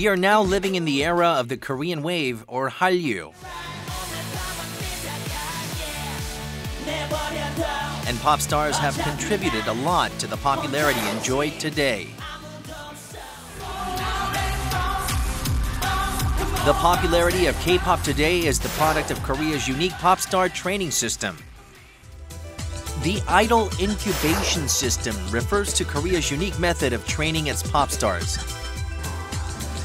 We are now living in the era of the Korean wave, or Hallyu. And pop stars have contributed a lot to the popularity enjoyed today. The popularity of K-pop today is the product of Korea's unique pop star training system. The Idol Incubation System refers to Korea's unique method of training its pop stars.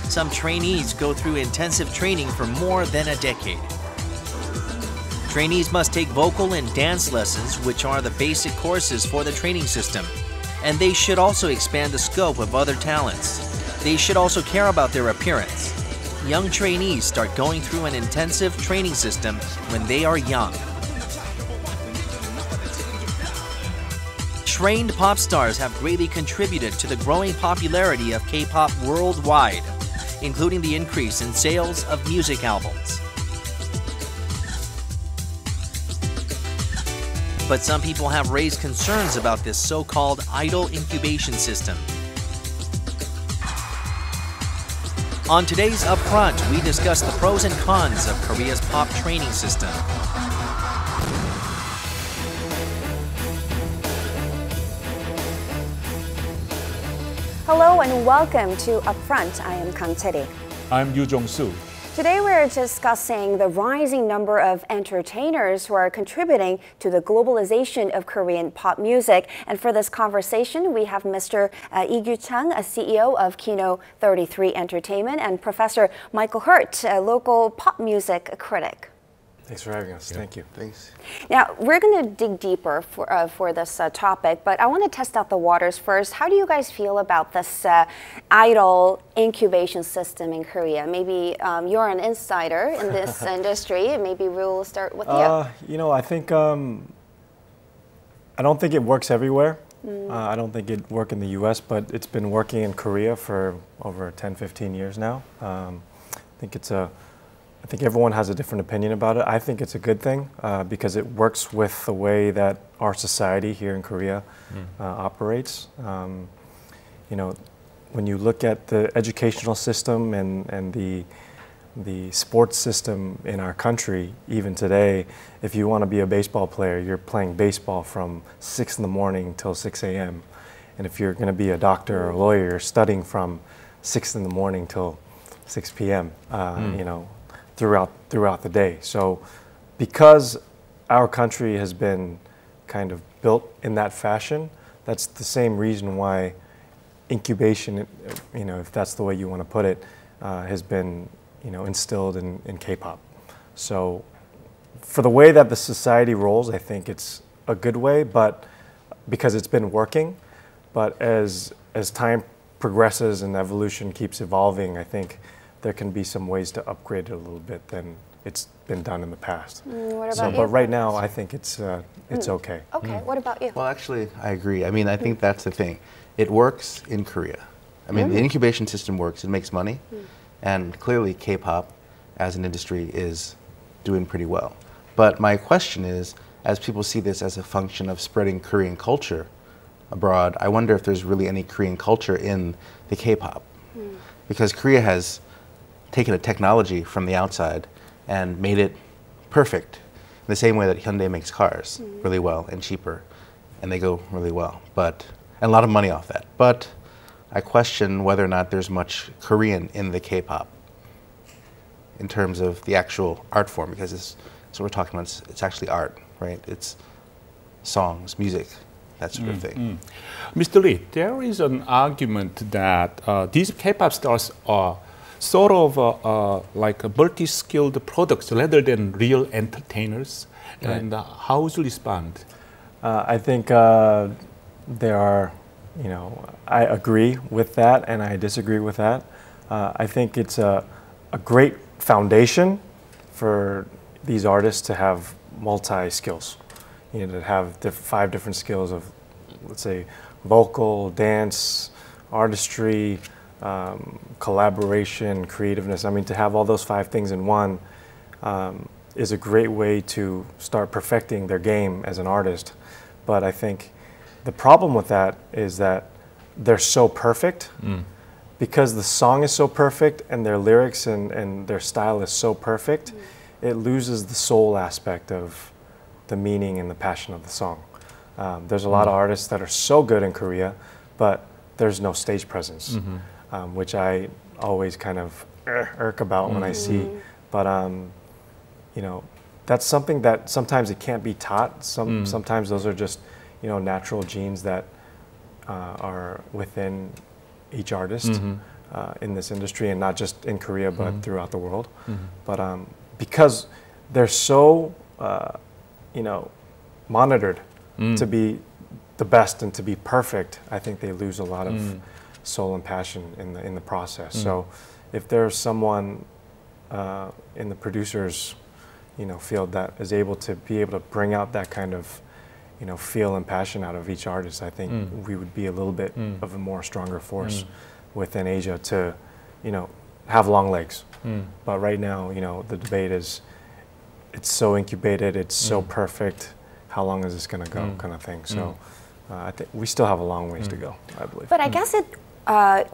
Some trainees go through intensive training for more than a decade. Trainees must take vocal and dance lessons, which are the basic courses for the training system. And they should also expand the scope of other talents. They should also care about their appearance. Young trainees start going through an intensive training system when they are young. Trained pop stars have greatly contributed to the growing popularity of K-pop worldwide, including the increase in sales of music albums. But some people have raised concerns about this so-called Idol Incubation System. On today's Upfront, we discuss the pros and cons of Korea's pop training system. Hello and welcome to Upfront. I am Kang Tae-ri. I'm Yoo Jong-soo. Today we're discussing the rising number of entertainers who are contributing to the globalization of Korean pop music. And for this conversation, we have Mr. Lee Kyu-chang, a CEO of Kino 33 Entertainment, and Professor Michael Hurt, a local pop music critic. Thanks for having us. Thank you. Thanks. Now, we're going to dig deeper for this topic, but I want to test out the waters first. How do you guys feel about this idol incubation system in Korea? Maybe you're an insider in this industry, and maybe we'll start with you. You know, I think, I don't think it works everywhere. I don't think it works in the US, but it's been working in Korea for over 10, 15 years now. I think everyone has a different opinion about it. I think it's a good thing because it works with the way that our society here in Korea operates. You know, when you look at the educational system and the sports system in our country, even today, if you want to be a baseball player, you're playing baseball from 6 in the morning till 6 a.m. And if you're going to be a doctor or a lawyer, you're studying from 6 in the morning till 6 p.m. You know, throughout the day. So because our country has been kind of built in that fashion, that's the same reason why incubation, you know, if that's the way you want to put it, has been, you know, instilled in K-pop. So for the way that the society rolls, I think it's a good way, but because it's been working. But as time progresses and evolution keeps evolving, I think there can be some ways to upgrade it a little bit than it's been done in the past. What about you? But right now, I think it's okay. Okay, what about you? Well, actually, I agree. I mean, I think that's the thing. It works in Korea. I mean, the incubation system works. It makes money. And clearly, K-pop as an industry is doing pretty well. But my question is, as people see this as a function of spreading Korean culture abroad, I wonder if there's really any Korean culture in the K-pop. Because Korea has taken a technology from the outside and made it perfect in the same way that Hyundai makes cars really well and cheaper, and they go really well, and a lot of money off that. But I question whether or not there's much Korean in the K-pop in terms of the actual art form, because it's what we're talking about. It's actually art, right? It's songs, music, that sort of thing. Mr. Lee, there is an argument that these K-pop stars are sort of like a multi-skilled products rather than real entertainers. Right. And how would you respond? I think there are, you know, I agree with that and I disagree with that. I think it's a great foundation for these artists to have multi-skills. You know, to have 5 different skills of, let's say, vocal, dance, artistry, collaboration, creativeness. I mean, to have all those 5 things in one is a great way to start perfecting their game as an artist. But I think the problem with that is that they're so perfect because the song is so perfect and their lyrics and their style is so perfect, it loses the soul aspect of the meaning and the passion of the song. There's a lot of artists that are so good in Korea, but there's no stage presence, which I always kind of irk about when I see. But you know, that's something that sometimes it can't be taught. Sometimes those are just, you know, natural genes that are within each artist in this industry, and not just in Korea, but throughout the world. But because they're so, you know, monitored to be the best and to be perfect, I think they lose a lot of soul and passion in the process. So if there's someone in the producers, you know, field that is able to bring out that kind of, you know, feel and passion out of each artist, I think we would be a little bit of a more stronger force within Asia to, you know, have long legs. But right now, you know, the debate is, it's so incubated, it's so perfect, how long is this going to go, kind of thing. So I think we still have a long ways to go, I believe. But I guess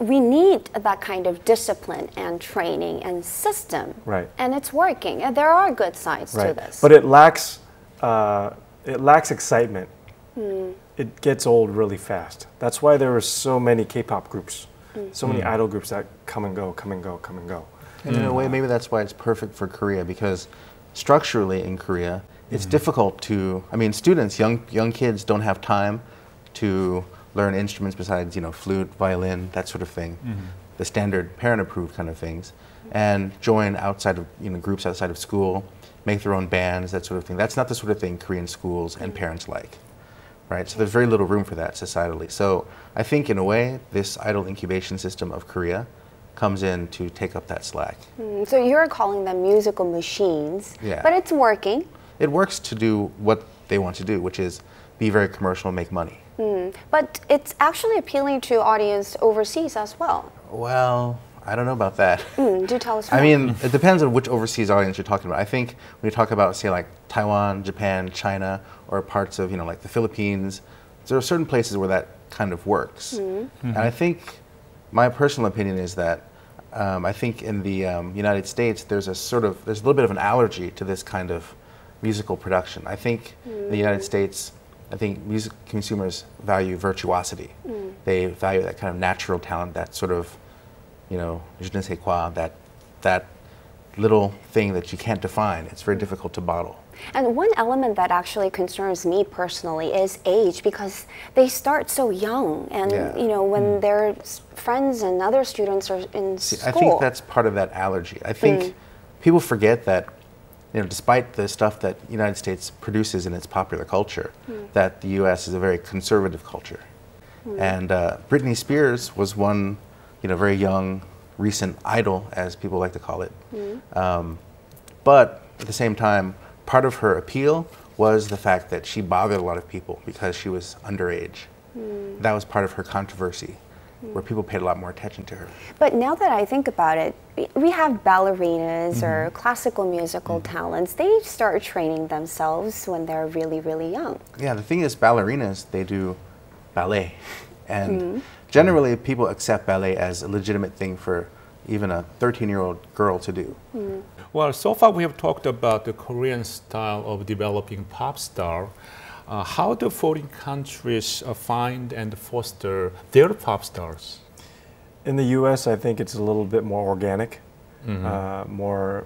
we need that kind of discipline and training and system. Right. And it's working. And there are good sides to this. But it lacks excitement. It gets old really fast. That's why there are so many K-pop groups, so many idol groups that come and go, come and go, come and go. And in a way, maybe that's why it's perfect for Korea, because structurally in Korea, it's difficult to, I mean, students, young kids don't have time to learn instruments besides, you know, flute, violin, that sort of thing, the standard parent-approved kind of things, and join outside of, you know, groups outside of school, make their own bands, that sort of thing. That's not the sort of thing Korean schools and parents like, right? So there's very little room for that societally. So I think in a way, this idol incubation system of Korea comes in to take up that slack. So you're calling them musical machines, but it's working. It works to do what they want to do, which is be very commercial and make money. But it's actually appealing to audience overseas as well. Well, I don't know about that. Do tell us more. I mean, it depends on which overseas audience you're talking about. I think when you talk about, say, like Taiwan, Japan, China, or parts of, you know, like the Philippines, there are certain places where that kind of works. And I think my personal opinion is that I think in the United States, there's a little bit of an allergy to this kind of musical production. I think in the United States, I think music consumers value virtuosity. They value that kind of natural talent, that sort of, you know, je ne sais quoi, that little thing that you can't define. It's very difficult to bottle. And one element that actually concerns me personally is age, because they start so young, and you know, when their friends and other students are in school. I think that's part of that allergy. I think people forget that, you know, despite the stuff that the United States produces in its popular culture, that the U.S. is a very conservative culture. And Britney Spears was one, you know, very young, recent idol, as people like to call it. But at the same time, part of her appeal was the fact that she bothered a lot of people because she was underage. That was part of her controversy, where people paid a lot more attention to her. But now that I think about it, we have ballerinas or classical musical talents. They start training themselves when they're really, really young. Yeah, the thing is, ballerinas, they do ballet. And generally, people accept ballet as a legitimate thing for even a 13-year-old girl to do. Well, so far we have talked about the Korean style of developing pop star. How do foreign countries find and foster their pop stars? In the U.S., I think it's a little bit more organic, more,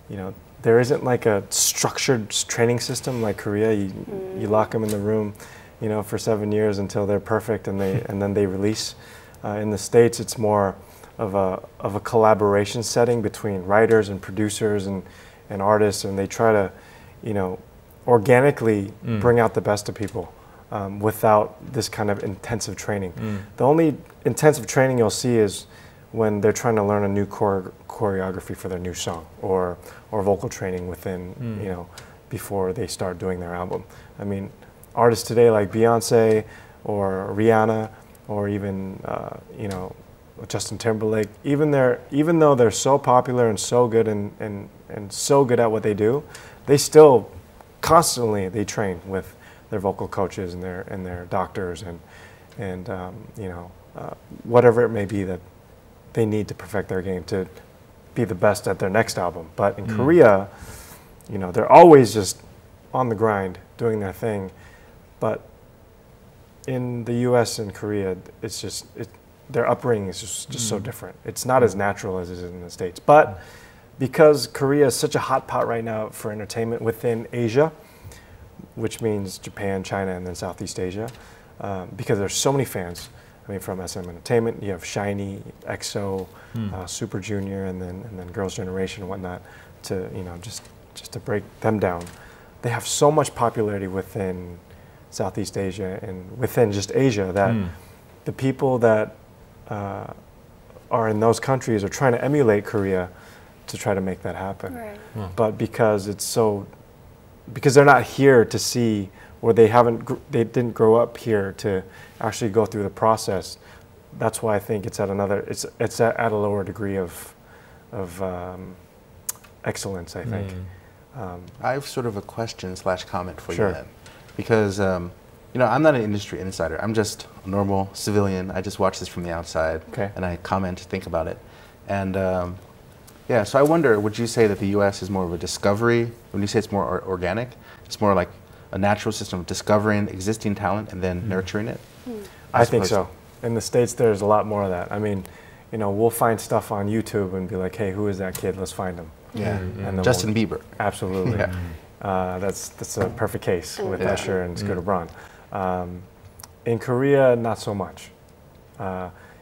you know, there isn't like a structured training system like Korea. You lock them in the room, you know, for 7 years until they're perfect, and then they release. In the States, it's more of a collaboration setting between writers and producers and artists, and they try to, you know, organically bring out the best of people without this kind of intensive training. The only intensive training you'll see is when they're trying to learn a new choreography for their new song, or vocal training within, you know, before they start doing their album. I mean, artists today like Beyonce or Rihanna, or even you know, Justin Timberlake, even though they're so popular and so good and so good at what they do, they still constantly they train with their vocal coaches and their doctors and you know, whatever it may be that they need to perfect their game to be the best at their next album. But in Korea, you know, they're always just on the grind, doing their thing. But in the U.S. and Korea, it's just their upbringing is just so different. It's not as natural as it is in the States. But because Korea is such a hot pot right now for entertainment within Asia, which means Japan, China, and then Southeast Asia, because there's so many fans. I mean, from SM Entertainment, you have SHINee, EXO, Super Junior, and then Girls' Generation and whatnot. To just to break them down, they have so much popularity within Southeast Asia and within just Asia that the people that are in those countries are trying to emulate Korea to try to make that happen. Right. But because they're not here to see, or they didn't grow up here to actually go through the process. That's why I think it's at a lower degree of excellence, I think. I have sort of a question / comment for Sure. you then, because you know, I'm not an industry insider. I'm just a normal civilian. I just watch this from the outside, and I comment, think about it, and yeah. So I wonder, would you say that the U.S. is more of a discovery? When you say it's more organic, it's more like a natural system of discovering existing talent and then nurturing it? I think so. In the States, there's a lot more of that. I mean, you know, we'll find stuff on YouTube and be like, hey, who is that kid? Let's find him. Yeah, And then Justin Bieber. Absolutely. Yeah. That's a perfect case with Usher and Scooter Braun. In Korea, not so much.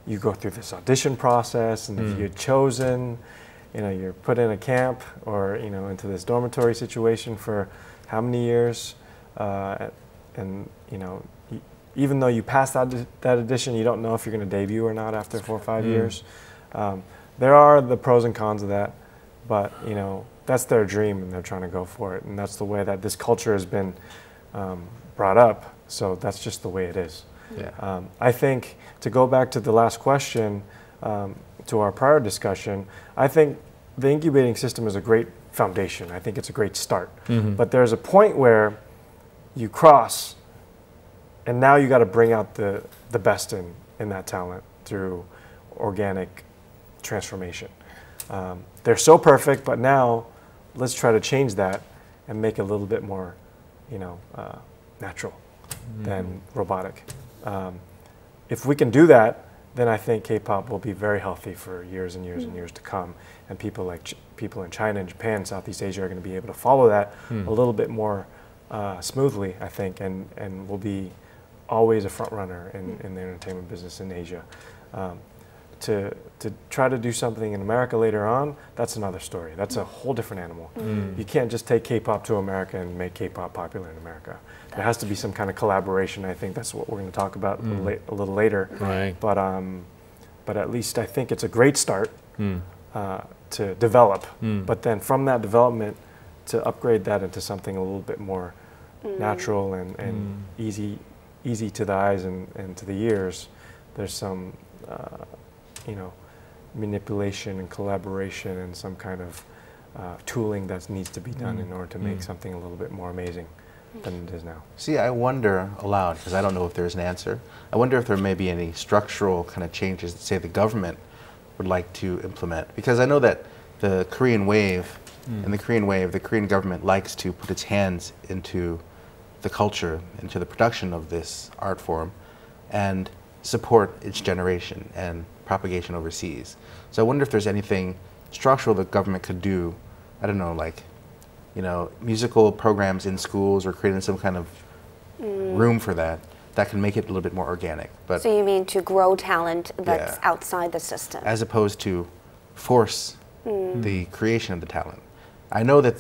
You go through this audition process, and if you're chosen, you know, you're put in a camp or, you know, into this dormitory situation for how many years, and you know, even though you pass that audition, you don't know if you're going to debut or not after 4 or 5 years. There are the pros and cons of that, but you know, that's their dream and they're trying to go for it, and that's the way that this culture has been brought up. So that's just the way it is. Yeah. I think, to go back to the last question, to our prior discussion, I think the incubating system is a great foundation. I think it's a great start. But there's a point where you cross, and now you got to bring out the best in that talent through organic transformation. They're so perfect, but now let's try to change that and make it a little bit more, you know, natural than robotic. If we can do that, then I think K-pop will be very healthy for years and years and years to come. And people in China and Japan, Southeast Asia, are going to be able to follow that a little bit more smoothly, I think, and will be always a front runner in the entertainment business in Asia. To try to do something in America later on, that's another story. That's a whole different animal. You can't just take K-pop to America and make K-pop popular in America. There has to be some kind of collaboration. I think that's what we're going to talk about a little later. Right. But at least I think it's a great start to develop. But then from that development, to upgrade that into something a little bit more natural and easy to the eyes and to the ears, there's some you know, manipulation and collaboration and some kind of tooling that needs to be done in order to make something a little bit more amazing than it is now. See, I wonder aloud, because I don't know if there's an answer, I wonder if there may be any structural kind of changes that, say, the government would like to implement. Because I know that the Korean wave, and the Korean government likes to put its hands into the culture, into the production of this art form, and support its generation and propagation overseas. So I wonder if there's anything structural the government could do, I don't know, like, you know, musical programs in schools or creating some kind of room for that can make it a little bit more organic. But so you mean to grow talent that's outside the system? As opposed to force the creation of the talent. I know that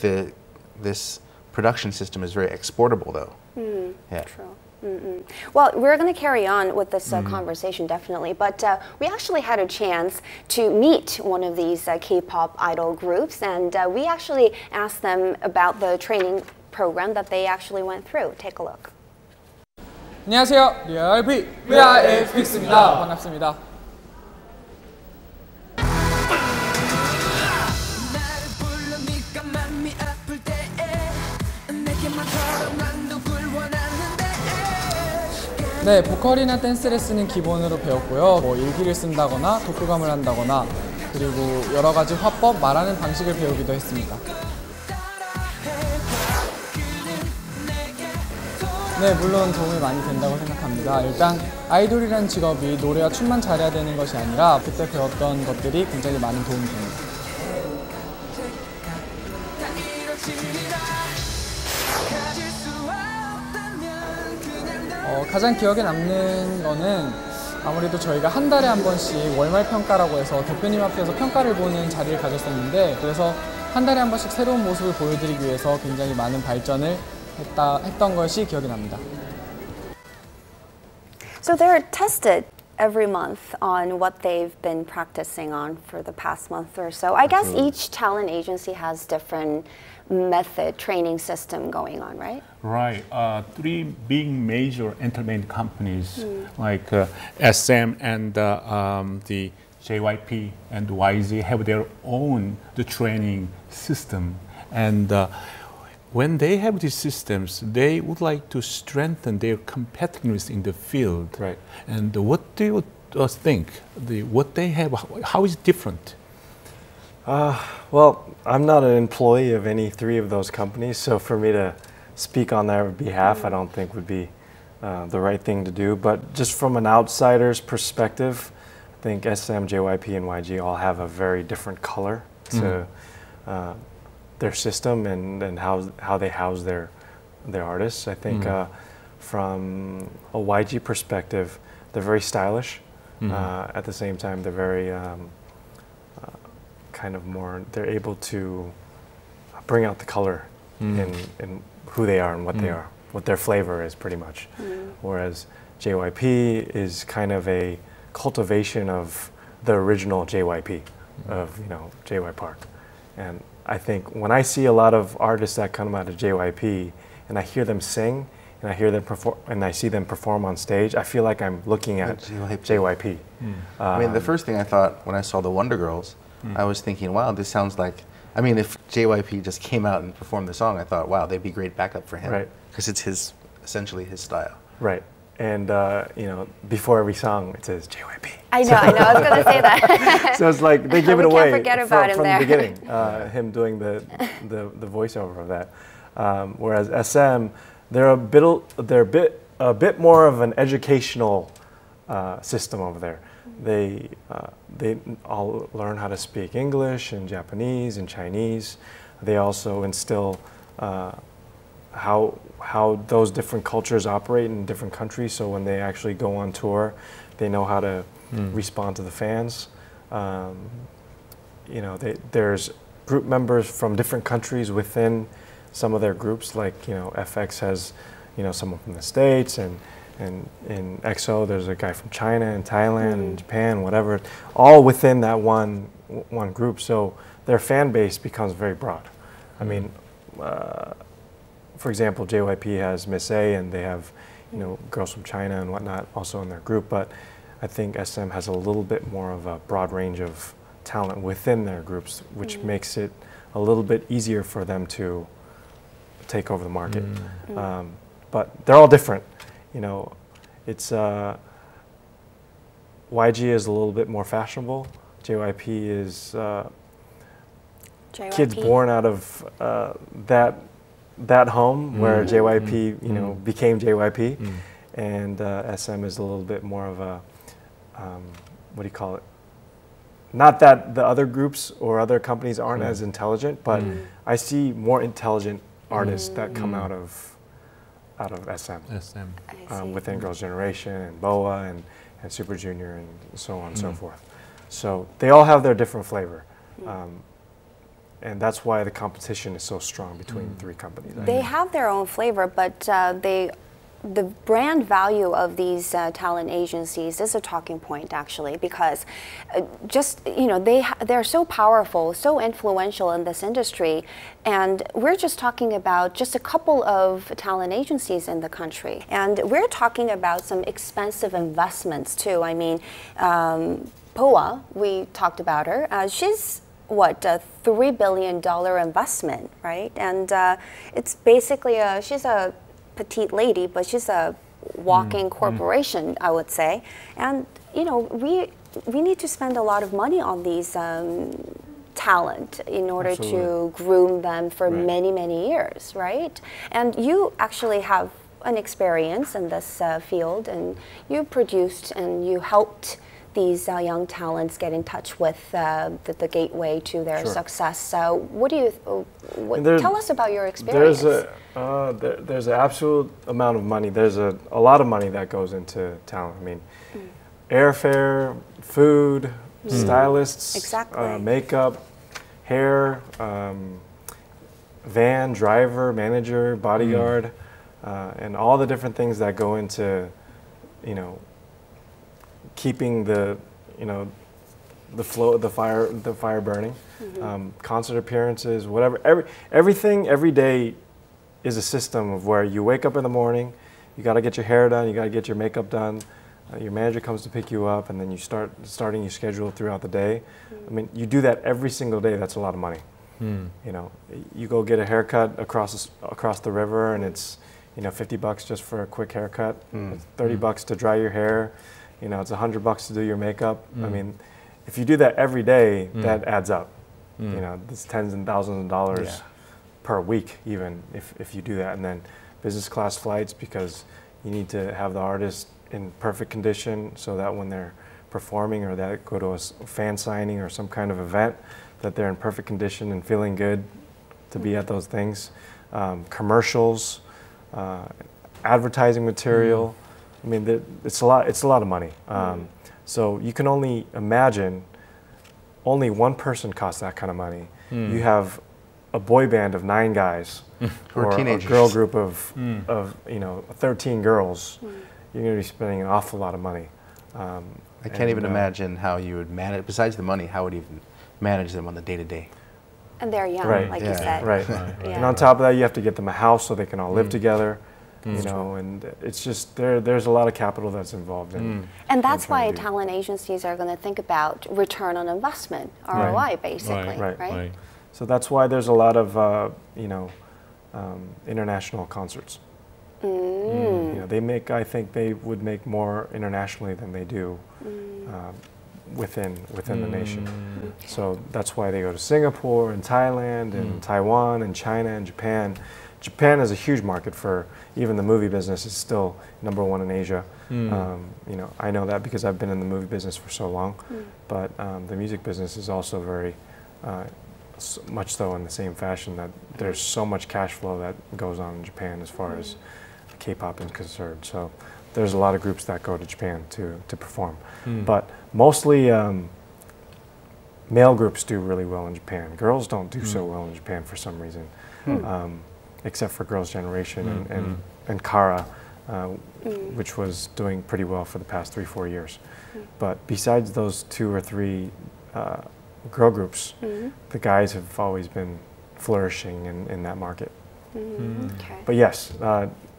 this production system is very exportable, though. Yeah. True. Well, we're going to carry on with this conversation, definitely, but we actually had a chance to meet one of these K-pop idol groups, and we actually asked them about the training program that they actually went through. Take a look. 안녕하세요. VIP입니다. 반갑습니다. 네, 보컬이나 댄스 레슨은 기본으로 배웠고요. 뭐 일기를 쓴다거나 독후감을 한다거나 그리고 여러 가지 화법, 말하는 방식을 배우기도 했습니다. 네, 물론 도움이 많이 된다고 생각합니다. 일단 아이돌이라는 직업이 노래와 춤만 잘해야 되는 것이 아니라 그때 배웠던 것들이 굉장히 많은 도움이 됩니다. 가장 기억에 남는 거는 아무래도 저희가 한 달에 한 번씩 월말 평가라고 해서 대표님 앞에서 평가를 보는 자리를 가졌었는데 그래서 한 달에 한 번씩 새로운 모습을 보여드리기 위해서 굉장히 많은 발전을 했던 것이 기억이 납니다. So they're tested every month on what they've been practicing on for the past month or so. I guess each talent agency has different method, training system going on, right? Right. Three big major entertainment companies like SM and the JYP and YG have their own training system. And when they have these systems, they would like to strengthen their competitiveness in the field. Right. And what do you think? What they have, how is it different? Well, I'm not an employee of any three of those companies, so for me to speak on their behalf, I don't think would be the right thing to do. But just from an outsider's perspective, I think SM, JYP, and YG all have a very different color to their system and how they house their artists. I think from a YG perspective, they're very stylish. At the same time, they're very kind of more, they're able to bring out the color in who they are and what they are, what their flavor is pretty much. Whereas JYP is kind of a cultivation of the original JYP, of, you know, JY Park. And I think when I see a lot of artists that come out of JYP and I hear them sing and I hear them perform and I see them perform on stage, I feel like I'm looking at JYP. I mean, the first thing I thought when I saw the Wonder Girls, I was thinking, wow, this sounds like, I mean, if JYP just came out and performed the song, I thought, wow, they'd be great backup for him. Right. Because it's essentially his style. Right. And, you know, before every song, it says JYP. I know, I was going to say that. So it's like they give it We away can't forget about him from there. the beginning, him doing the voiceover of that. Whereas SM, they're a bit more of an educational system over there. They all learn how to speak English and Japanese and Chinese. They also instill how those different cultures operate in different countries. So when they actually go on tour, they know how to respond to the fans. You know, there's group members from different countries within some of their groups. Like, you know, FX has, you know, someone from the States, and in EXO there's a guy from China and Thailand and Japan, whatever, all within that one group. So their fan base becomes very broad. I mean, for example, JYP has Miss A, and they have, you know, girls from China and whatnot also in their group. But I think SM has a little bit more of a broad range of talent within their groups, which makes it a little bit easier for them to take over the market. But they're all different. You know, it's YG is a little bit more fashionable. JYP is kids born out of that home where JYP, you know, became JYP, and SM is a little bit more of a what do you call it? Not that the other groups or other companies aren't as intelligent, but I see more intelligent artists that come out of SM. Within Girls' Generation and BoA and Super Junior and so on and so forth. So they all have their different flavor. And that's why the competition is so strong between three companies. They have their own flavor, but the brand value of these talent agencies is a talking point, actually, because just, you know, they're so powerful, so influential in this industry, and we're just talking about just a couple of talent agencies in the country, and we're talking about some expensive investments too. I mean, BoA, we talked about her. She's what, a $3 billion investment, right? And it's basically she's a petite lady, but she's a walking corporation, I would say. And we need to spend a lot of money on these talent in order to groom them for many, many years, right? And you actually have an experience in this field, and you produced and you helped these young talents get in touch with the gateway to their success. So what do you, tell us about your experience. There's an absolute amount of money. There's a lot of money that goes into talent. I mean, airfare, food, stylists, makeup, hair, van, driver, manager, bodyguard, and all the different things that go into, keeping the flow, the fire burning. Concert appearances, whatever. Everything every day is a system of where you wake up in the morning, you got to get your hair done, you got to get your makeup done. Your manager comes to pick you up, and then you starting your schedule throughout the day. I mean, you do that every single day. That's a lot of money. You go get a haircut across the river, and it's $50 just for a quick haircut. It's $30 to dry your hair. It's $100 to do your makeup. I mean, if you do that every day, that adds up. It's tens and thousands of dollars per week, even if you do that. And then business class flights, because you need to have the artist in perfect condition so that when they're performing or that go to a fan signing or some kind of event, that they're in perfect condition and feeling good to be at those things. Commercials, advertising material. I mean, it's a lot of money. So you can only imagine only one person costs that kind of money. You have a boy band of 9 guys or teenagers. A girl group of 13 girls. You're going to be spending an awful lot of money. I can't even imagine how you would manage, besides the money, how would you even manage them on the day-to-day? And they're young, like you said. Right. And on top of that, you have to get them a house so they can all live together. And it's just, there's a lot of capital that's involved in. And that's why talent agencies are going to think about return on investment, ROI, basically, right? So that's why there's a lot of, international concerts. I think they would make more internationally than they do within the nation. So that's why they go to Singapore and Thailand and Taiwan and China and Japan. Japan is a huge market for even the movie business. It's still #1 in Asia. I know that because I've been in the movie business for so long. But the music business is also very much so in the same fashion, that there's so much cash flow that goes on in Japan as far as K-pop is concerned. So there's a lot of groups that go to Japan to perform. But mostly male groups do really well in Japan. Girls don't do so well in Japan for some reason, except for Girls' Generation and Kara, which was doing pretty well for the past 3-4 years. But besides those 2 or 3 girl groups, the guys have always been flourishing in that market. But yes,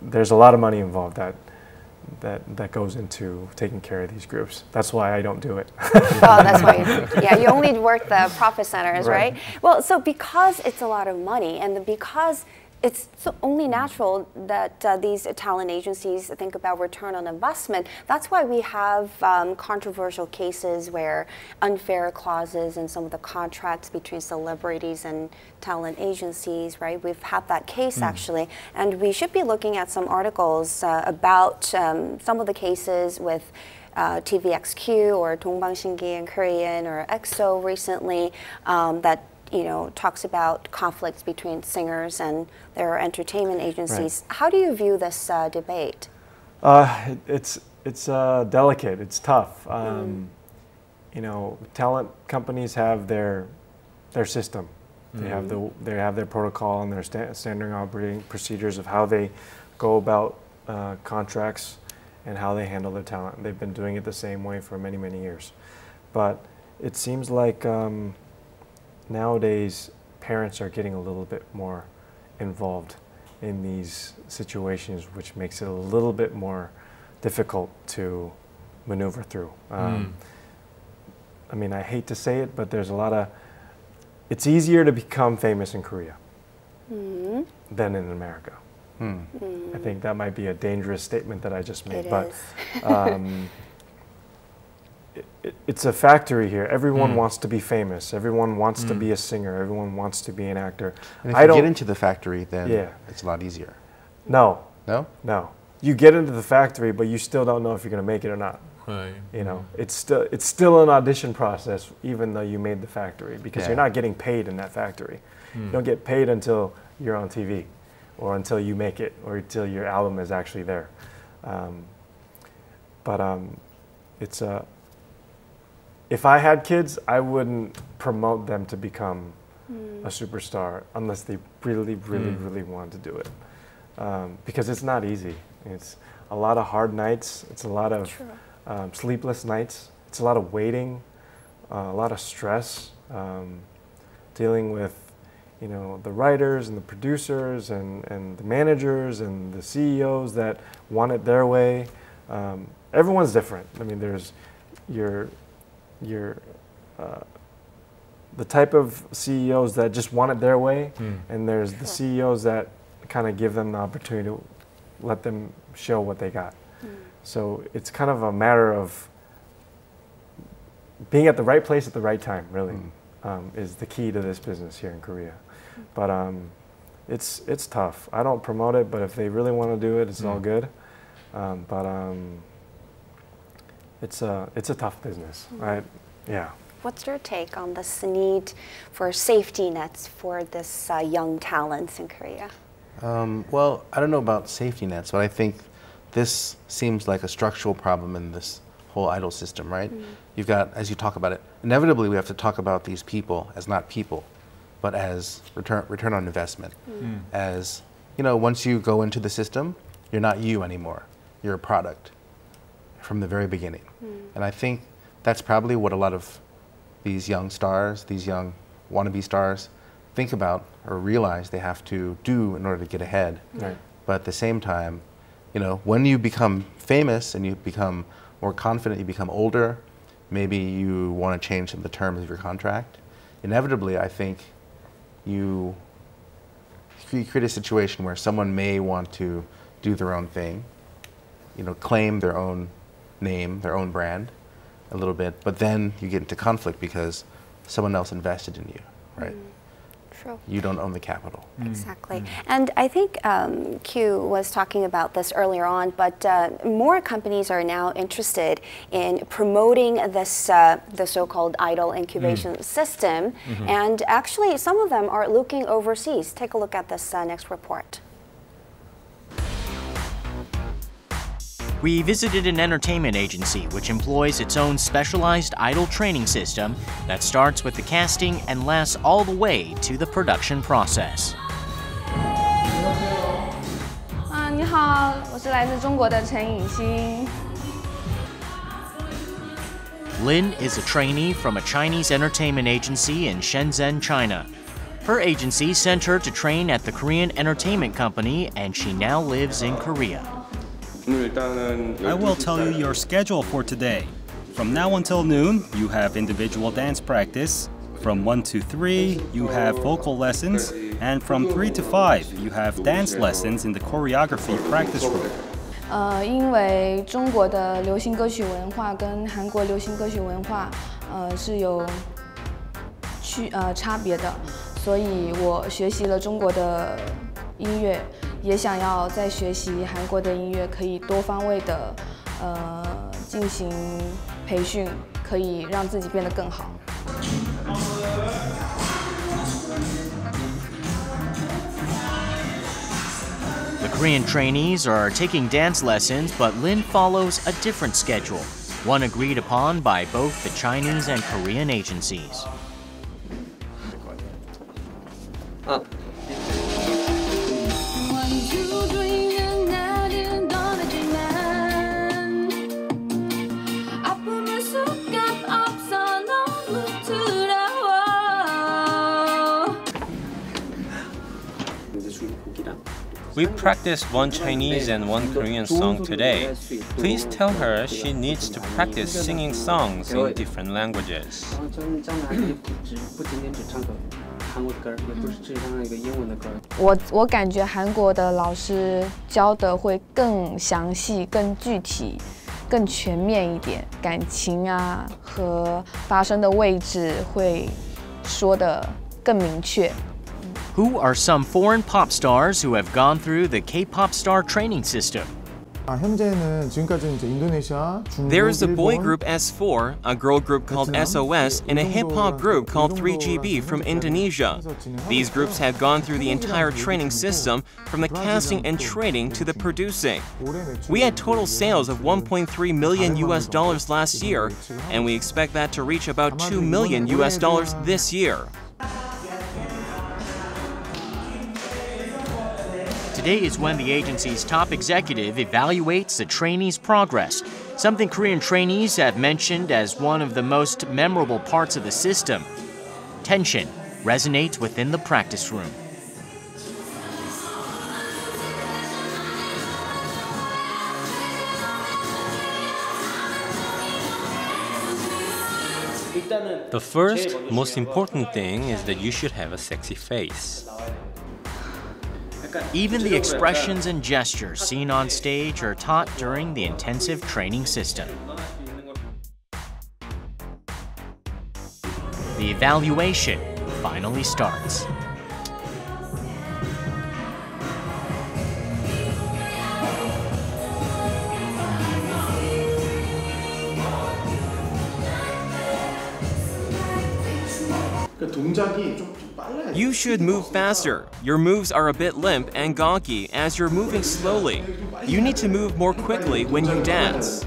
there's a lot of money involved that goes into taking care of these groups. That's why I don't do it. That's why you only work the profit centers, right? Well, so because it's a lot of money, and because it's only natural that these talent agencies think about return on investment. That's why we have controversial cases where unfair clauses in some of the contracts between celebrities and talent agencies, right? We've had that case actually, and we should be looking at some articles about some of the cases with TVXQ or 동방신기 in Korean, or EXO recently, that talks about conflicts between singers and their entertainment agencies. How do you view this debate? It's delicate. It's tough. Talent companies have their system. They have their protocol and their standard operating procedures of how they go about contracts and how they handle their talent. They've been doing it the same way for many, many years. But it seems like nowadays, parents are getting a little bit more involved in these situations, which makes it a little bit more difficult to maneuver through. I mean, I hate to say it, but there's a lot of, it's easier to become famous in Korea than in America. I think that might be a dangerous statement that I just made. It is. It's a factory here. Everyone wants to be famous. Everyone wants to be a singer. Everyone wants to be an actor. And if you get into the factory, then it's a lot easier. No. No? No. You get into the factory, but you still don't know if you're going to make it or not. Right. You know, it's still an audition process, even though you made the factory, because you're not getting paid in that factory. You don't get paid until you're on TV, or until you make it, or until your album is actually there. It's a. If I had kids, I wouldn't promote them to become a superstar unless they really, really, really want to do it, because it's not easy. It's a lot of hard nights. It's a lot of sleepless nights. It's a lot of waiting, a lot of stress, dealing with, you know, the writers and the producers and the managers and the CEOs that want it their way. Everyone's different. I mean, there's the type of CEOs that just want it their way, and there's the CEOs that kind of give them the opportunity to let them show what they got. So it's kind of a matter of being at the right place at the right time, really, is the key to this business here in Korea. But it's tough. I don't promote it, but if they really want to do it, it's all good. It's a tough business, right? Yeah. What's your take on this need for safety nets for this young talents in Korea? Well, I don't know about safety nets, but I think this seems like a structural problem in this whole idol system, right? You've got, as you talk about it, inevitably we have to talk about these people as not people, but as return on investment. As, you know, once you go into the system, you're not you anymore. You're a product from the very beginning. And I think that's probably what a lot of these young stars, these young wannabe stars, think about or realize they have to do in order to get ahead. Right. But at the same time, you know, when you become famous and you become more confident, you become older, maybe you want to change some of the terms of your contract. Inevitably, I think you create a situation where someone may want to do their own thing, you know, claim their own name, their own brand a little bit, but then you get into conflict because someone else invested in you, right? True. You don't own the capital. Exactly. And I think Q was talking about this earlier on, but more companies are now interested in promoting this the so-called Idol Incubation System, and actually some of them are looking overseas. Take a look at this next report. We visited an entertainment agency which employs its own specialized idol training system that starts with the casting and lasts all the way to the production process. 你好，我是来自中国的陈颖欣。 Lin is a trainee from a Chinese entertainment agency in Shenzhen, China. Her agency sent her to train at the Korean entertainment company, and she now lives in Korea. I will tell you your schedule for today. From now until noon, you have individual dance practice. From 1 to 3, you have vocal lessons. And from 3 to 5, you have dance lessons in the choreography practice room. 因为中国的流行歌曲文化跟韩国流行歌曲文化是有差别的，所以我学习了中国的音乐。 也想要在学习韩国的音乐，可以多方位的进行培训，可以让自己变得更好。 The Korean trainees are taking dance lessons, but Lin follows a different schedule, one agreed upon by both the Chinese and Korean agencies. We practiced one Chinese and one Korean song today. Please tell her she needs to practice singing songs in different languages. 韩国的歌，也不是只唱一个英文的歌。我感觉韩国的老师教的会更详细、更具体、更全面一点，感情啊和发生的位置会说得更明确。 Who are some foreign pop stars who have gone through the K-pop star training system? 현재는 지금까지 이제 인도네시아, 중국, There is a boy 일본, group S4, a girl group called SOS, and a hip-hop group called 3GB from Indonesia. These groups have gone through the entire training system, from the casting and training to the producing. We had total sales of 1.3 million US dollars last year, and we expect that to reach about 2 million US dollars this year. Today is when the agency's top executive evaluates the trainee's progress, something Korean trainees have mentioned as one of the most memorable parts of the system. Tension resonates within the practice room. The first, most important thing is that you should have a sexy face. Even the expressions and gestures seen on stage are taught during the intensive training system. The evaluation finally starts. You should move faster. Your moves are a bit limp and gonky as you're moving slowly. You need to move more quickly when you dance.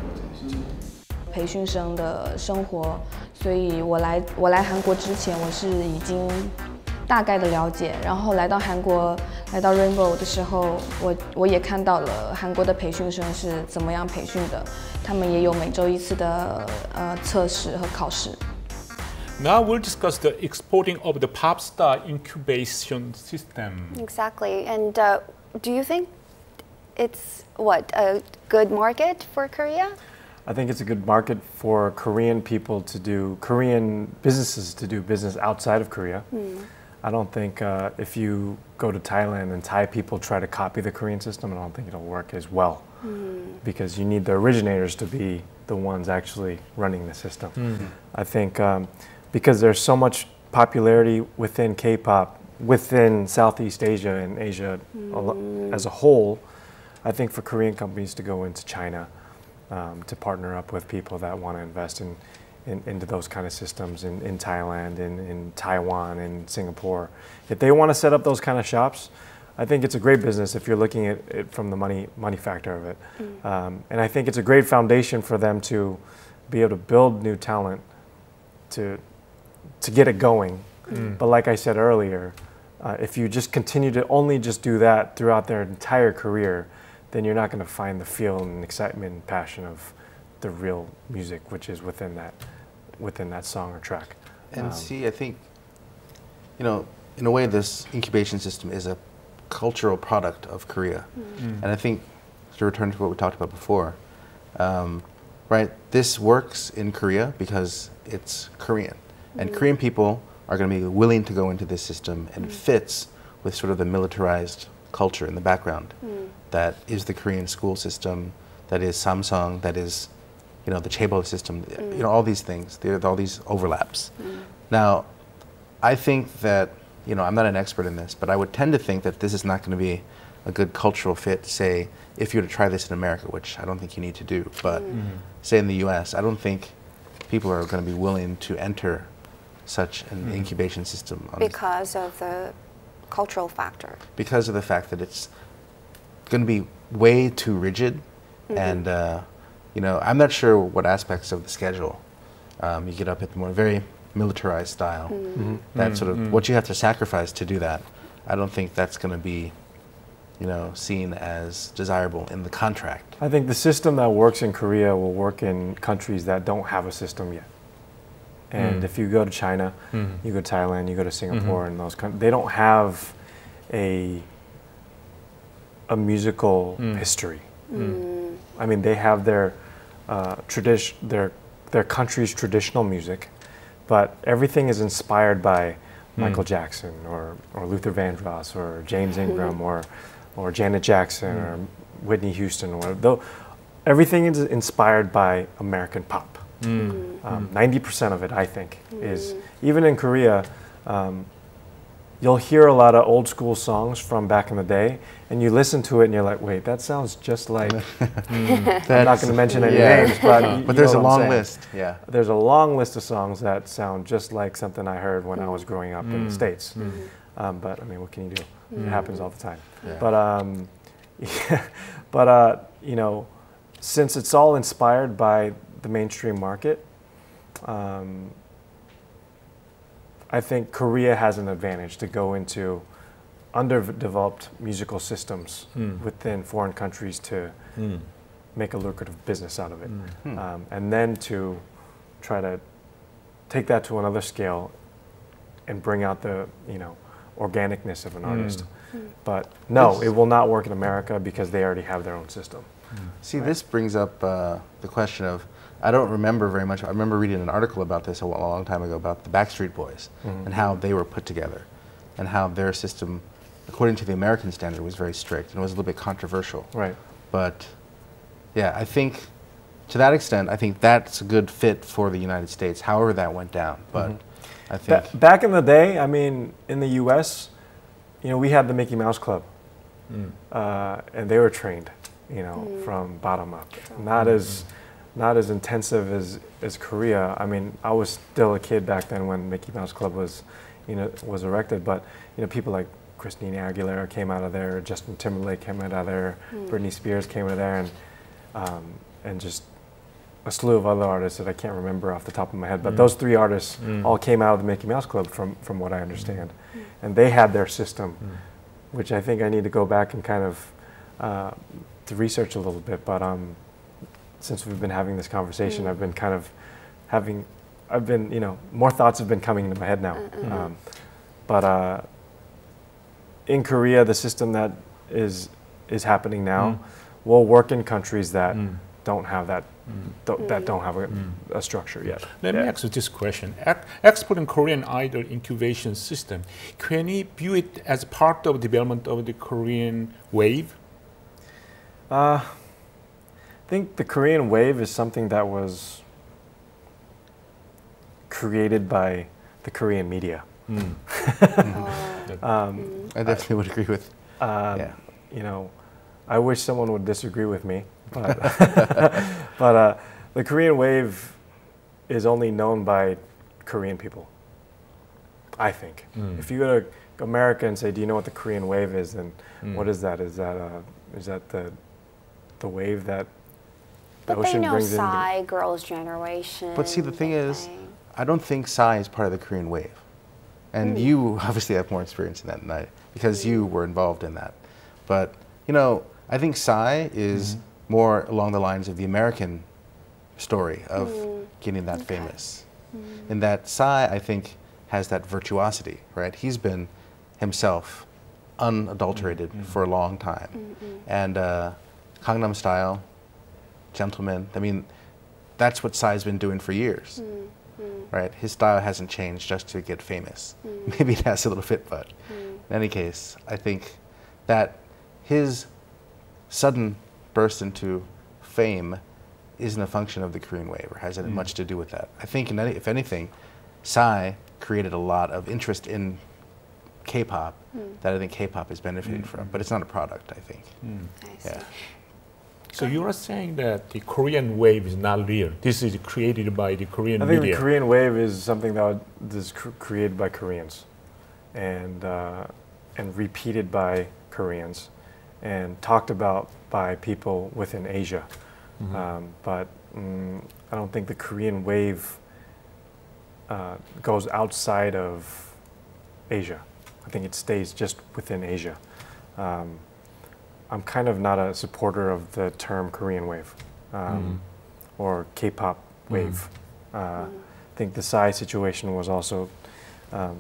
培训生的生活，所以我来韩国之前，我是已经大概的了解，然后来到韩国，来到 Rainbow 的时候，我也看到了韩国的培训生是怎么样培训的，他们也有每周1次的测试和考试。 Now we'll discuss the exporting of the pop star incubation system. Exactly. And do you think it's a good market for Korea? I think it's a good market for Korean people Korean businesses to do business outside of Korea. I don't think if you go to Thailand and Thai people try to copy the Korean system, I don't think it'll work as well. Because you need the originators to be the ones actually running the system. I think because there's so much popularity within K-pop, within Southeast Asia and Asia as a whole, I think for Korean companies to go into China, to partner up with people that want to invest into those kind of systems in Thailand, in Taiwan, in Singapore. If they want to set up those kind of shops, I think it's a great business if you're looking at it from the money factor of it. And I think it's a great foundation for them to be able to build new talent to get it going. But like I said earlier, if you just continue to only just do that throughout their entire career, then you're not going to find the feel and excitement and passion of the real music, which is within that song or track. And see, I think, in a way, this incubation system is a cultural product of Korea. And I think, to return to what we talked about before, right, this works in Korea because it's Korean. And Korean people are going to be willing to go into this system, and it fits with sort of the militarized culture in the background. That is the Korean school system, that is Samsung, that is, the Chaebol system, all these things, there are all these overlaps. Now, I think that, I'm not an expert in this, but I would tend to think that this is not going to be a good cultural fit, say, if you were to try this in America, which I don't think you need to do, but say in the US, I don't think people are going to be willing to enter such an incubation system. Because of the cultural factor. Because of the fact that it's going to be way too rigid, and I'm not sure what aspects of the schedule you get up at the more very militarized style. That sort of what you have to sacrifice to do that. I don't think that's going to be, seen as desirable in the contract. I think the system that works in Korea will work in countries that don't have a system yet. And if you go to China, you go to Thailand, you go to Singapore, and those countries, they don't have a musical history. I mean, they have their country's traditional music, but everything is inspired by Michael Jackson or Luther Vandross or James Ingram or Janet Jackson or Whitney Houston, or everything is inspired by American pop. 90% of it, I think, is, even in Korea, you'll hear a lot of old school songs from back in the day, and you listen to it and you're like, wait, that sounds just like, I'm not going to mention any names, but there's a long list. Yeah. There's a long list of songs that sound just like something I heard when I was growing up in the States. But I mean, what can you do? It happens all the time. But, you know, since it's all inspired by the mainstream market, I think Korea has an advantage to go into underdeveloped musical systems within foreign countries to make a lucrative business out of it. And then to try to take that to another scale and bring out the, you know, organicness of an artist. But no, it will not work in America because they already have their own system. See, this brings up the question of, I don't remember very much. I remember reading an article about this a long time ago about the Backstreet Boys and how they were put together and how their system, according to the American standard, was very strict and was a little bit controversial. Right. But yeah, I think to that extent, I think that's a good fit for the United States, however that went down. But I think back in the day, I mean, in the U.S., you know, we had the Mickey Mouse Club, and they were trained, you know, from bottom up. Not as intensive as Korea. I mean, I was still a kid back then when Mickey Mouse Club was, you know, was erected. But you know, people like Christina Aguilera came out of there, Justin Timberlake came out of there, Britney Spears came out of there, and just a slew of other artists that I can't remember off the top of my head. But those three artists all came out of the Mickey Mouse Club, from what I understand, and they had their system, which I think I need to go back and kind of to research a little bit. But since we've been having this conversation, I've been kind of you know, more thoughts have been coming into my head now. But in Korea, the system that is happening now will work in countries that don't have that, that don't have a structure yet. Let me ask you this question. Exporting Korean Idol Incubation System, can we view it as part of the development of the Korean wave? I think the Korean wave is something that was created by the Korean media. I definitely would agree with. You know, I wish someone would disagree with me, but but the Korean wave is only known by Korean people, I think. If you go to America and say, "Do you know what the Korean wave is?" then what is that? Is that the wave that the but ocean they know brings in? Psy, Girls' Generation. But see, the thing is, I don't think Psy is part of the Korean wave. And you obviously have more experience in that than I, because you were involved in that. But, you know, I think Psy is more along the lines of the American story of getting that famous. In that Psy, I think, has that virtuosity, right? He's been himself unadulterated for a long time. And Gangnam Style, Gentleman, I mean, that's what Psy's been doing for years. Right? His style hasn't changed just to get famous. Maybe it has a little bit, but in any case, I think that his sudden burst into fame isn't a function of the Korean wave or has much to do with that. I think, if anything, Psy created a lot of interest in K-pop that I think K-pop is benefiting from, but it's not a product, I think. I see. So you are saying that the Korean wave is not real. This is created by the Korean media. I think the Korean wave is something that is created by Koreans, and repeated by Koreans, and talked about by people within Asia. But I don't think the Korean wave goes outside of Asia. I think it stays just within Asia. I'm kind of not a supporter of the term Korean wave or K-pop wave. I think the Psy situation was also a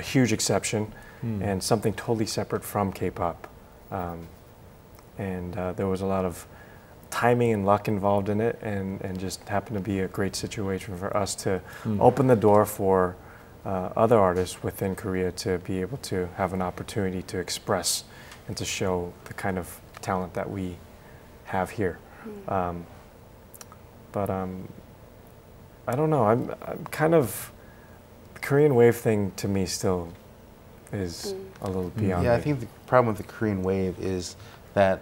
huge exception and something totally separate from K-pop. And there was a lot of timing and luck involved in it, and just happened to be a great situation for us to open the door for other artists within Korea to be able to have an opportunity to express and to show the kind of talent that we have here. But I don't know. I'm kind of the Korean wave thing to me still is a little beyond. Yeah, me. I think the problem with the Korean wave is that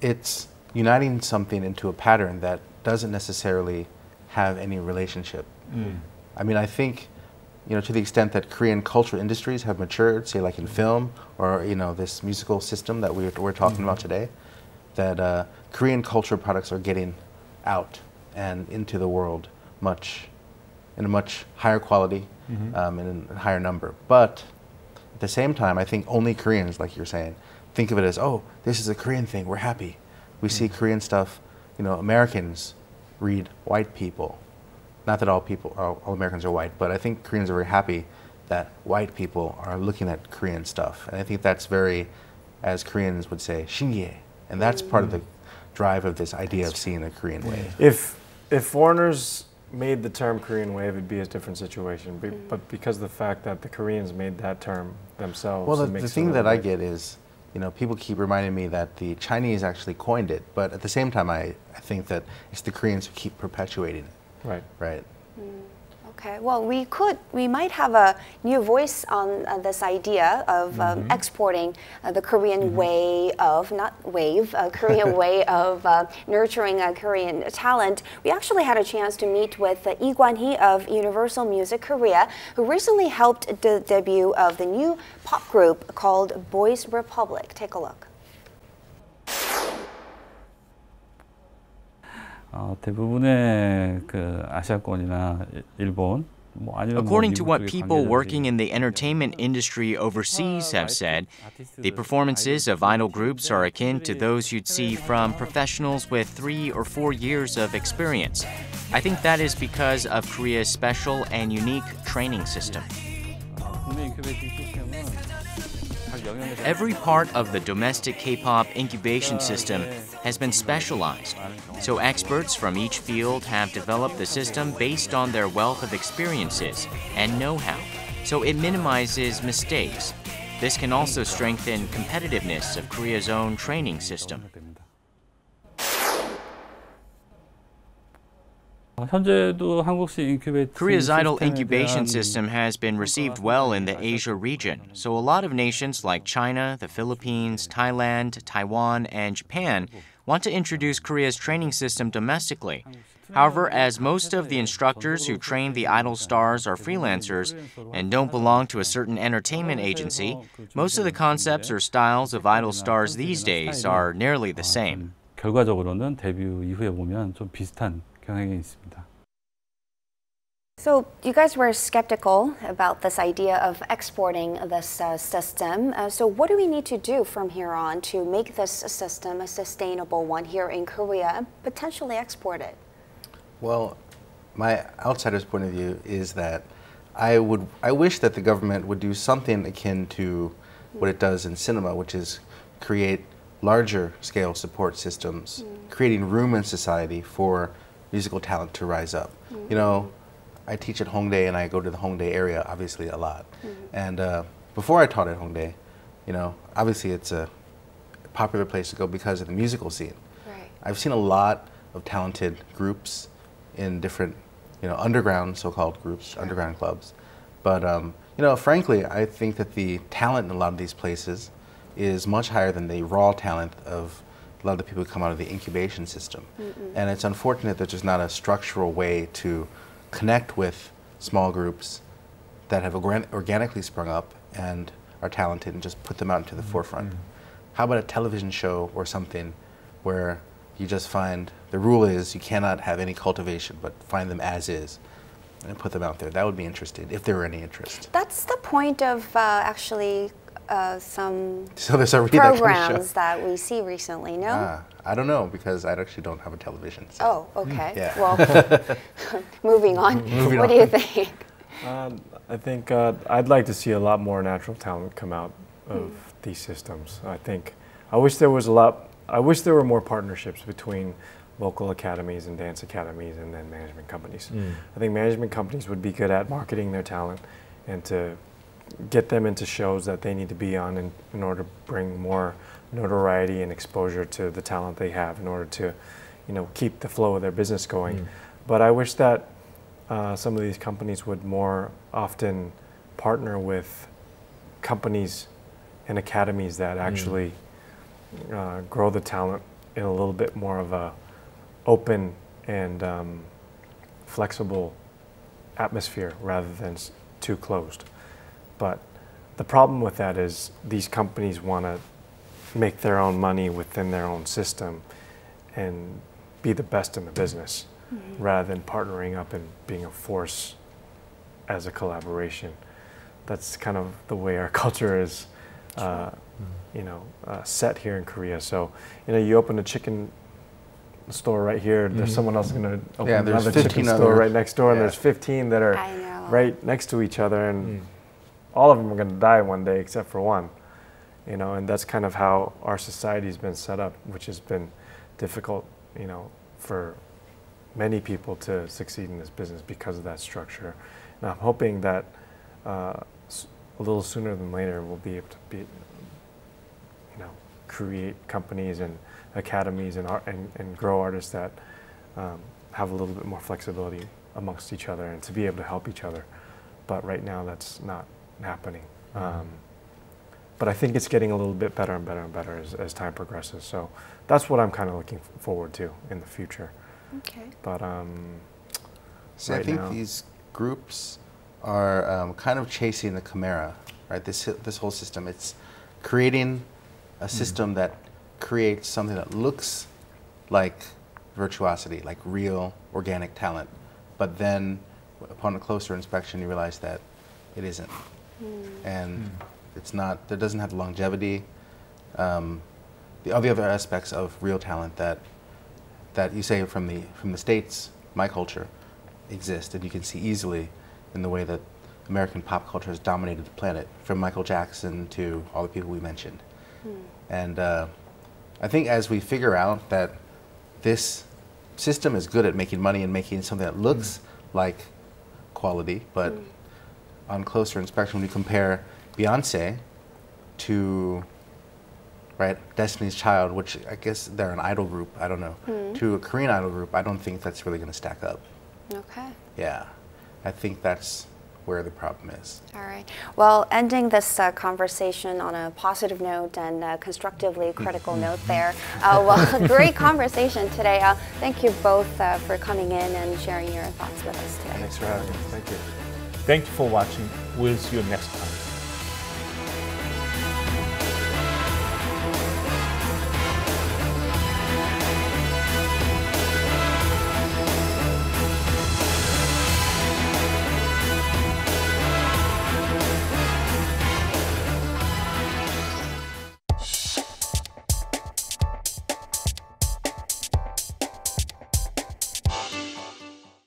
it's uniting something into a pattern that doesn't necessarily have any relationship. I mean, I think, you know, to the extent that Korean cultural industries have matured, say like in film or, you know, this musical system that we're talking about today, that Korean cultural products are getting out and into the world in a much higher quality and in a higher number. But at the same time, I think only Koreans, like you're saying, think of it as, oh, this is a Korean thing, we're happy. We see Korean stuff, you know, Americans read white people. Not that all Americans are white, but I think Koreans are very happy that white people are looking at Korean stuff. And I think that's very, as Koreans would say, 신기해. And that's part of the drive of this idea of seeing a Korean wave. If foreigners made the term Korean wave, it'd be a different situation. But because of the fact that the Koreans made that term themselves, Well, it the makes thing it that I get is, you know, people keep reminding me that the Chinese actually coined it, but at the same time, I think that it's the Koreans who keep perpetuating it. Right. Right. Okay, well, we might have a new voice on this idea of exporting the Korean way of, Korean way of nurturing Korean talent. We actually had a chance to meet with Lee Kwan-hee of Universal Music Korea, who recently helped the debut of the new pop group called Boys Republic. Take a look. 대부분의 그 아시아권이나 일본 According to what people working in the entertainment industry overseas have said, the performances of idol groups are akin to those you'd see from professionals with 3 or 4 years of experience. I think that is because of Korea's special and unique training system. Every part of the domestic K-pop incubation system has been specialized, so experts from each field have developed the system based on their wealth of experiences and know-how, so it minimizes mistakes. This can also strengthen competitiveness of Korea's own training system. Korea's Idol Incubation System has been received well in the Asia region, so a lot of nations like China, the Philippines, Thailand, Taiwan, and Japan want to introduce Korea's training system domestically. However, as most of the instructors who train the idol stars are freelancers and don't belong to a certain entertainment agency, most of the concepts or styles of idol stars these days are nearly the same. 결과적으로는 데뷔 이후에 보면 좀 비슷한 경향이 있습니다. So you guys were skeptical about this idea of exporting this system. So what do we need to do from here on to make this system a sustainable one here in Korea and potentially export it? Well, my outsider's point of view is that I wish that the government would do something akin to what it does in cinema, which is create larger scale support systems, creating room in society for musical talent to rise up. You know, I teach at Hongdae and I go to the Hongdae area obviously a lot. And before I taught at Hongdae, you know, obviously it's a popular place to go because of the musical scene. Right. I've seen a lot of talented groups in different, you know, underground so-called groups, underground clubs. But, you know, frankly, I think that the talent in a lot of these places is much higher than the raw talent of a lot of the people who come out of the incubation system. And it's unfortunate that there's not a structural way to connect with small groups that have organically sprung up and are talented and just put them out into the forefront. How about a television show or something where you just find, the rule is you cannot have any cultivation, but find them as is and put them out there. That would be interesting, if there were any interest. That's the point of actually some So there's a programs that we see recently, no? I don't know, because I actually don't have a television. So. Oh, okay. Yeah. Well, moving on. What do you think? I think I'd like to see a lot more natural talent come out of these systems. I wish there were more partnerships between vocal academies and dance academies and then management companies. I think management companies would be good at marketing their talent and to get them into shows that they need to be on in order to bring more notoriety and exposure to the talent they have in order to, keep the flow of their business going. But I wish that some of these companies would more often partner with companies and academies that actually grow the talent in a little bit more of a open and flexible atmosphere rather than too closed. But the problem with that is these companies want to make their own money within their own system and be the best in the business rather than partnering up and being a force as a collaboration. That's kind of the way our culture is set here in Korea. So, you open a chicken store right here, there's someone else going to open another chicken store right next door, and there's 15 that are right next to each other, and all of them are going to die one day except for one. And that's kind of how our society's been set up, which has been difficult, for many people to succeed in this business because of that structure. And I'm hoping that a little sooner than later we'll be able to create companies and academies and grow artists that have a little bit more flexibility amongst each other and to be able to help each other. But right now that's not happening. But I think it's getting a little bit better and better and better as time progresses. So that's what I'm kind of looking forward to in the future. Okay. But so I think these groups are kind of chasing the chimera, right? This whole system, it's creating a system that creates something that looks like virtuosity, like real organic talent, but then upon a closer inspection you realize that it isn't. And it's not, it doesn't have the longevity, the other aspects of real talent that you say from the States, my culture, exist, and you can see easily in the way that American pop culture has dominated the planet, from Michael Jackson to all the people we mentioned. And I think as we figure out that this system is good at making money and making something that looks like quality, but on closer inspection, when you compare Beyonce to Destiny's Child, which I guess they're an idol group, I don't know, to a Korean idol group, I don't think that's really going to stack up. Okay. Yeah, I think that's where the problem is. All right. Well, ending this conversation on a positive note and constructively critical note there. Well, great conversation today. Thank you both for coming in and sharing your thoughts with us today. Thanks for having me. Thank you. Thank you for watching. We'll see you next time.